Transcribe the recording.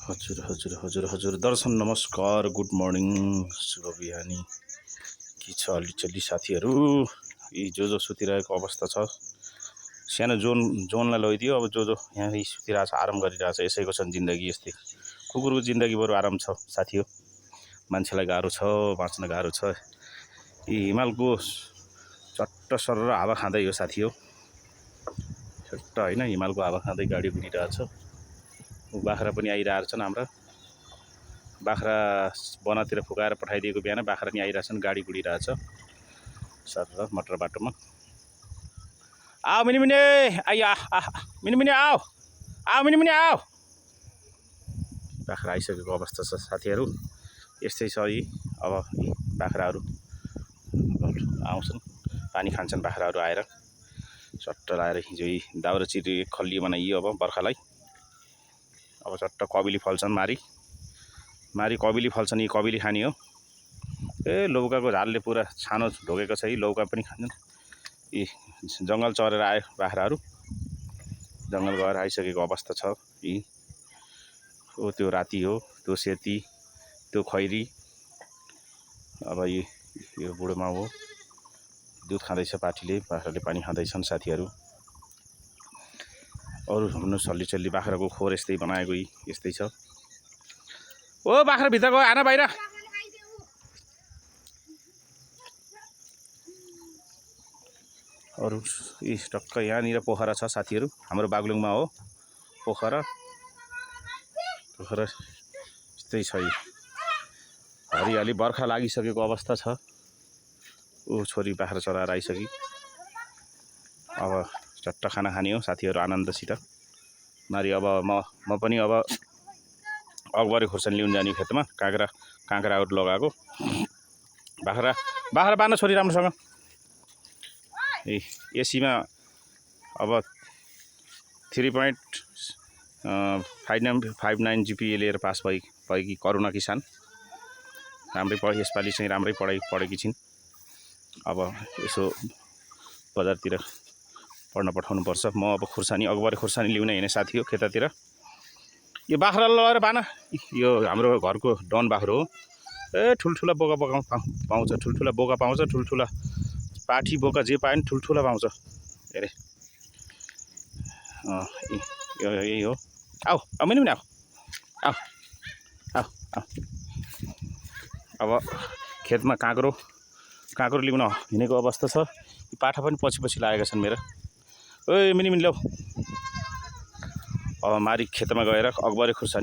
हजुर हजुर हजुर हजुर दर्शन नमस्कार, गुड मर्निङ, शुभ बिहानी। के छ अलिचल्ली साथीहरू? यी जो सुतिरहेको अवस्था छ, सानो जोनलाई लैदियो। अब जो यहाँ सुतिरहेको छ, आराम गरिरहेछ। यसैको छन् जिन्दगी यस्तै। कुकुरको जिन्दगी बरु आराम छ साथी हो। मान्छेलाई गाह्रो छ, बाँच्न गाह्रो छ। यी हिमालको चट्ट सर हावा खाँदै हो साथी हो। चट्ट होइन, हिमालको हावा खाँदै गाडी गुडिरहेछ। बाख्रा पनि आइरहेछन्। हाम्रा बाख्रा बनातिर फुकाएर पठाइदिएको बिहान बाख्रा नि आइरहेछन्। गाडी गुडिरहेछ सर मटर बाटोमा। आओ मिनिमिने, आइया मिनिमिने, आओ आओ मिनिमिने, आओ। बाख्रा आइसकेको अवस्था छ साथीहरू। यस्तै छ यी। अब यी बाख्राहरू आउँछन्, पानी खान्छन् बाख्राहरू आएर। चट्ट लाएर हिजो यी दाउरा चिरी खल्ली बनाइयो। अब बर्खालाई अब चट्ट कबिली फल्छन्। मारी कबिली फल्छन्। यी कबिली खाने हो। ए लौकाको झालले पुरा छानो ढोकेको छ। यी लौका पनि खान्छन्। यी जङ्गल चरेर आयो बाख्राहरू। जङ्गल गएर आइसकेको अवस्था छ यी। हो त्यो राति हो, त्यो सेती, त्यो खैरी। अब यो बुढोमा हो। दुध खाँदैछ पाठीले, बाख्राले पानी खाँदैछन् साथीहरू। अरू हुनु सल्ली बाख्राको खोर यस्तै बनाएको यस्तै छ। ओ बाख्रा भित्र गयो, आना बाहिर। अरू यी टक्क यहाँनिर पोखरा छ साथीहरू। हाम्रो बागलुङमा हो पोखरा यस्तै छ। हरियाली बर्खा लागिसकेको अवस्था छ। ऊ छोरी बाख्रा चराएर आइसकी। अब चट्ट खाना खाने हो साथीहरू आनन्दसित। मारी अब म पनि अब अगबरे खुर्सानी लिउन जाने खेतमा। काँक्राहरू लगाएको। बाख्रा बाँध्न छोरी राम्रोसँग। एसीमा अब 3.59 GPA लिएर पास भएकी करुणा किसान। राम्रै पढ, यसपालि चाहिँ राम्रै पढेकी छिन्। अब यसो बजारतिर पढ्न पठाउनुपर्छ। म अब अगबरे खुर्सानी लिउन हिँडेँ साथी हो खेतातिर। यो बाख्रा लगाएर बाना। यो हाम्रो घरको डन बाख्रो हो। ए ठुल्ठुला बोका पाउँछ। ठुल्ठुला बोका पाउँछ। ठुल्ठुला पाठी बोका जे पायो नि ठुल्ठुला पाउँछ अरे। यही हो। आऊ मिनी पनि आऊ। अब खेतमा काँक्रो लिउन हिँडेको अवस्था छ। पाठा पनि पछि लागेका छन् मेरो। ओइ मिनी ल्याऊ। अब मारी खेतमा गएर अगबरे खुर्सानी